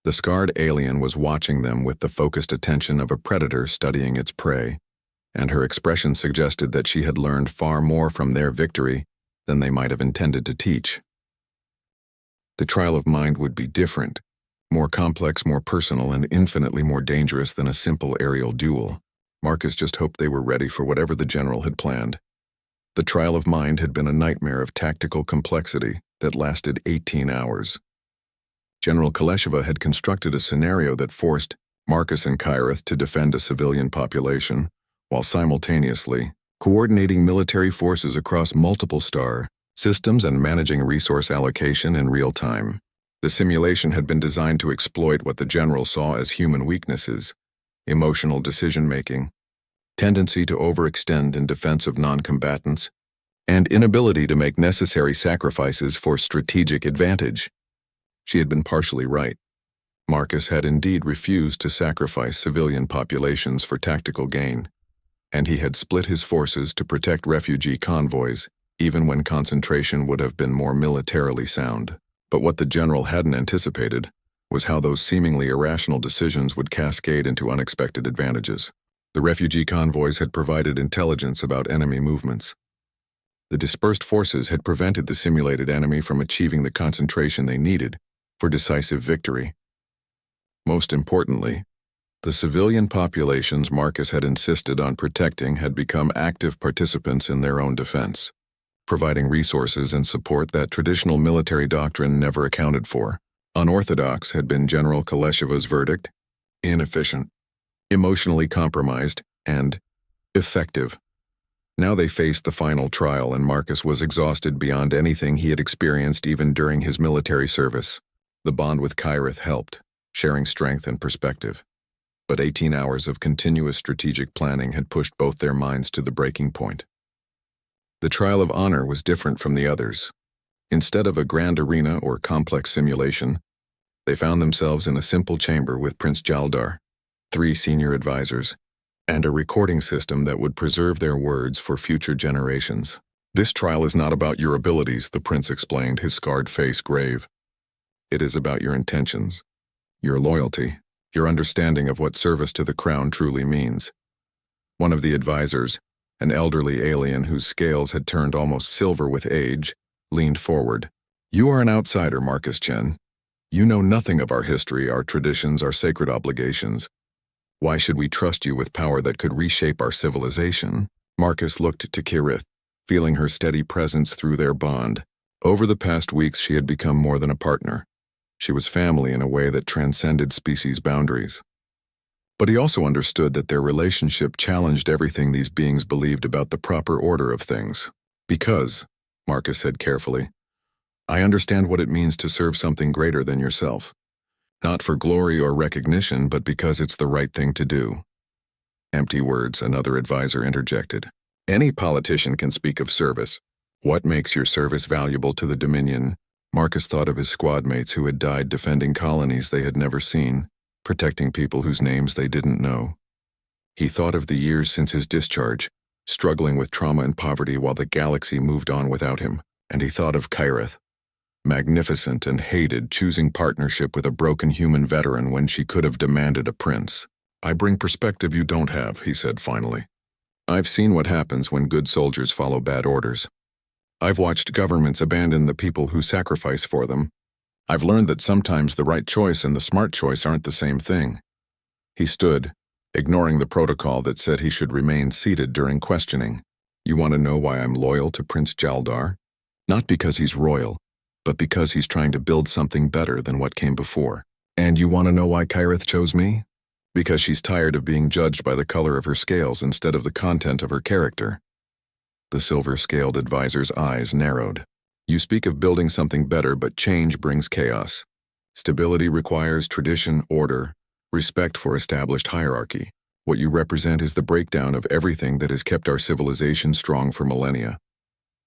The scarred alien was watching them with the focused attention of a predator studying its prey, and her expression suggested that she had learned far more from their victory than they might have intended to teach. The trial of mind would be different, more complex, more personal, and infinitely more dangerous than a simple aerial duel. Marcus just hoped they were ready for whatever the general had planned. The trial of mind had been a nightmare of tactical complexity that lasted 18 hours. General Kaleshova had constructed a scenario that forced Marcus and Kyrith to defend a civilian population, while simultaneously coordinating military forces across multiple star systems and managing resource allocation in real time. The simulation had been designed to exploit what the general saw as human weaknesses: emotional decision-making, tendency to overextend in defense of non-combatants, and inability to make necessary sacrifices for strategic advantage. She had been partially right. Marcus had indeed refused to sacrifice civilian populations for tactical gain, and he had split his forces to protect refugee convoys, even when concentration would have been more militarily sound. But what the general hadn't anticipated was how those seemingly irrational decisions would cascade into unexpected advantages. The refugee convoys had provided intelligence about enemy movements. The dispersed forces had prevented the simulated enemy from achieving the concentration they needed for decisive victory. Most importantly, the civilian populations Marcus had insisted on protecting had become active participants in their own defense, providing resources and support that traditional military doctrine never accounted for. Unorthodox had been General Kaleshova's verdict: inefficient, emotionally compromised, and effective. Now they faced the final trial, and Marcus was exhausted beyond anything he had experienced even during his military service. The bond with Kyrith helped, sharing strength and perspective. But 18 hours of continuous strategic planning had pushed both their minds to the breaking point. The trial of honor was different from the others. Instead of a grand arena or complex simulation, they found themselves in a simple chamber with Prince Jaldar, 3 senior advisors, and a recording system that would preserve their words for future generations. This trial is not about your abilities, the prince explained, his scarred face grave. It is about your intentions, your loyalty, your understanding of what service to the crown truly means. One of the advisors, an elderly alien whose scales had turned almost silver with age, leaned forward. You are an outsider, Marcus Chen. You know nothing of our history, our traditions, our sacred obligations. Why should we trust you with power that could reshape our civilization? Marcus looked to Kyrith, feeling her steady presence through their bond. Over the past weeks, she had become more than a partner. She was family in a way that transcended species boundaries. But he also understood that their relationship challenged everything these beings believed about the proper order of things. Because, Marcus said carefully, I understand what it means to serve something greater than yourself. Not for glory or recognition, but because it's the right thing to do. Empty words, another advisor interjected. Any politician can speak of service. What makes your service valuable to the Dominion? Marcus thought of his squad mates who had died defending colonies they had never seen, protecting people whose names they didn't know. He thought of the years since his discharge, struggling with trauma and poverty while the galaxy moved on without him, and he thought of Kyrith, magnificent and hated, choosing partnership with a broken human veteran when she could have demanded a prince. I bring perspective you don't have, he said finally. I've seen what happens when good soldiers follow bad orders. I've watched governments abandon the people who sacrifice for them. I've learned that sometimes the right choice and the smart choice aren't the same thing. He stood, ignoring the protocol that said he should remain seated during questioning. You want to know why I'm loyal to Prince Jaldar? Not because he's royal, but because he's trying to build something better than what came before. And you want to know why Kyrith chose me? Because she's tired of being judged by the color of her scales instead of the content of her character. The silver-scaled advisor's eyes narrowed. You speak of building something better, but change brings chaos. Stability requires tradition, order, respect for established hierarchy. What you represent is the breakdown of everything that has kept our civilization strong for millennia.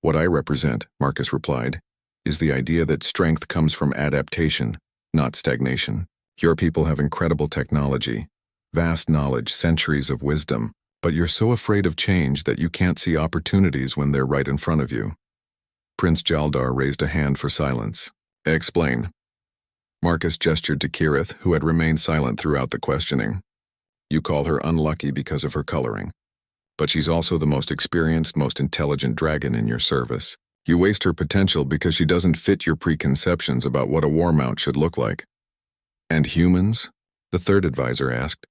What I represent, Marcus replied, is the idea that strength comes from adaptation, not stagnation. Your people have incredible technology, vast knowledge, centuries of wisdom, but you're so afraid of change that you can't see opportunities when they're right in front of you. Prince Jaldar raised a hand for silence. Explain. Marcus gestured to Kyrith, who had remained silent throughout the questioning. You call her unlucky because of her coloring. But she's also the most experienced, most intelligent dragon in your service. You waste her potential because she doesn't fit your preconceptions about what a war mount should look like. And humans? The third advisor asked.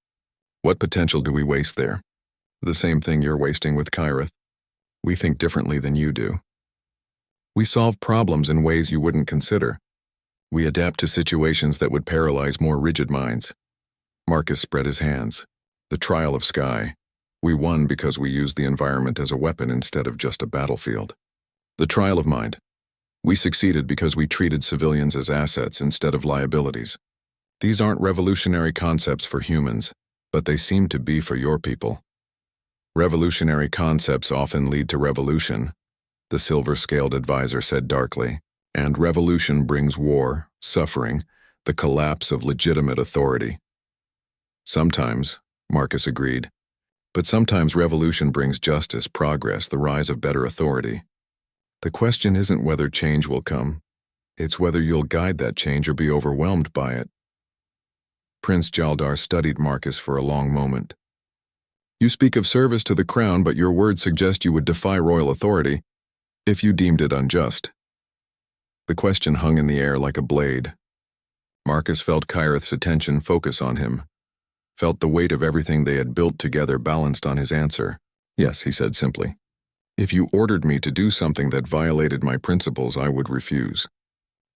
What potential do we waste there? The same thing you're wasting with Kyrith. We think differently than you do. We solve problems in ways you wouldn't consider. We adapt to situations that would paralyze more rigid minds. Marcus spread his hands. The trial of Sky. We won because we used the environment as a weapon instead of just a battlefield. The trial of mind. We succeeded because we treated civilians as assets instead of liabilities. These aren't revolutionary concepts for humans, but they seem to be for your people. Revolutionary concepts often lead to revolution, the silver-scaled advisor said darkly, and revolution brings war, suffering, the collapse of legitimate authority. Sometimes, Marcus agreed, but sometimes revolution brings justice, progress, the rise of better authority. The question isn't whether change will come, it's whether you'll guide that change or be overwhelmed by it. Prince Jaldar studied Marcus for a long moment. You speak of service to the crown, but your words suggest you would defy royal authority if you deemed it unjust. The question hung in the air like a blade. Marcus felt Kyrith's attention focus on him, felt the weight of everything they had built together balanced on his answer. Yes, he said simply. If you ordered me to do something that violated my principles, I would refuse.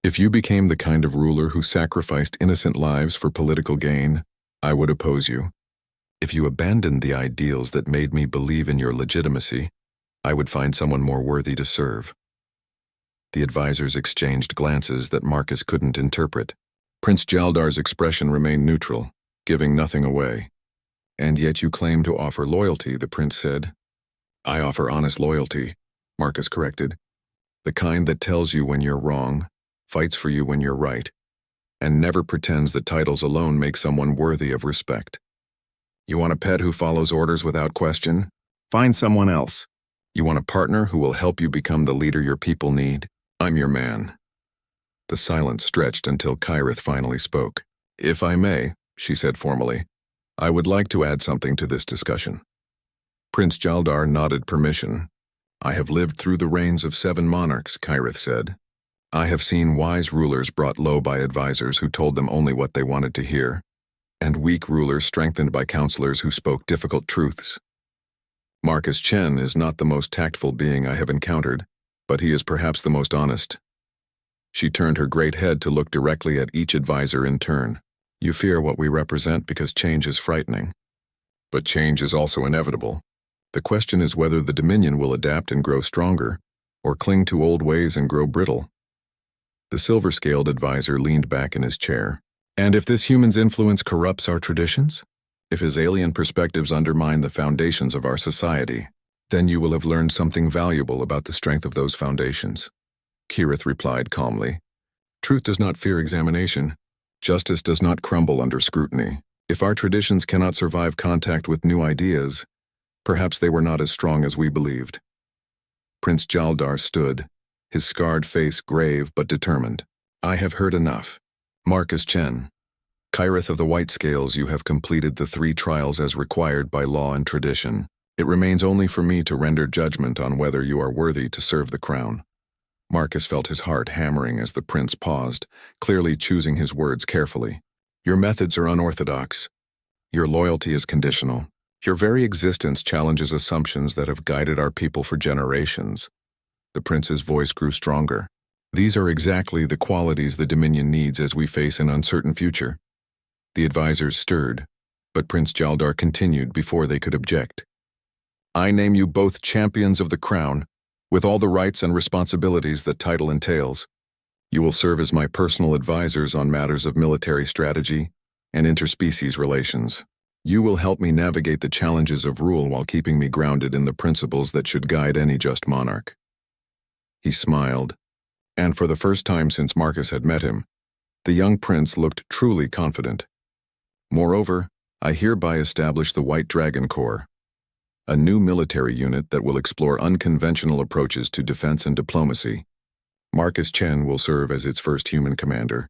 If you became the kind of ruler who sacrificed innocent lives for political gain, I would oppose you. If you abandoned the ideals that made me believe in your legitimacy, I would find someone more worthy to serve. The advisors exchanged glances that Marcus couldn't interpret. Prince Jaldar's expression remained neutral, giving nothing away. And yet you claim to offer loyalty, the prince said. I offer honest loyalty, Marcus corrected. The kind that tells you when you're wrong, fights for you when you're right, and never pretends that titles alone make someone worthy of respect. You want a pet who follows orders without question? Find someone else. You want a partner who will help you become the leader your people need? I'm your man. The silence stretched until Kyrith finally spoke. If I may, she said formally, I would like to add something to this discussion. Prince Jaldar nodded permission. I have lived through the reigns of 7 monarchs, Kyrith said. I have seen wise rulers brought low by advisors who told them only what they wanted to hear, and weak rulers strengthened by counselors who spoke difficult truths. Marcus Chen is not the most tactful being I have encountered, but he is perhaps the most honest. She turned her great head to look directly at each advisor in turn. You fear what we represent because change is frightening. But change is also inevitable. The question is whether the Dominion will adapt and grow stronger, or cling to old ways and grow brittle. The silver-scaled advisor leaned back in his chair. And if this human's influence corrupts our traditions? If his alien perspectives undermine the foundations of our society, then you will have learned something valuable about the strength of those foundations. Kyrith replied calmly. Truth does not fear examination. Justice does not crumble under scrutiny. If our traditions cannot survive contact with new ideas, perhaps they were not as strong as we believed. Prince Jaldar stood, his scarred face grave but determined. I have heard enough. Marcus Chen, Kyrith of the White Scales, you have completed the 3 trials as required by law and tradition. It remains only for me to render judgment on whether you are worthy to serve the crown. Marcus felt his heart hammering as the prince paused, clearly choosing his words carefully. Your methods are unorthodox. Your loyalty is conditional. Your very existence challenges assumptions that have guided our people for generations. The prince's voice grew stronger. These are exactly the qualities the Dominion needs as we face an uncertain future. The advisors stirred, but Prince Jaldar continued before they could object. I name you both champions of the crown, with all the rights and responsibilities that title entails. You will serve as my personal advisors on matters of military strategy and interspecies relations. You will help me navigate the challenges of rule while keeping me grounded in the principles that should guide any just monarch. He smiled, and for the first time since Marcus had met him, the young prince looked truly confident. Moreover, I hereby establish the White Dragon Corps, a new military unit that will explore unconventional approaches to defense and diplomacy. Marcus Chen will serve as its first human commander.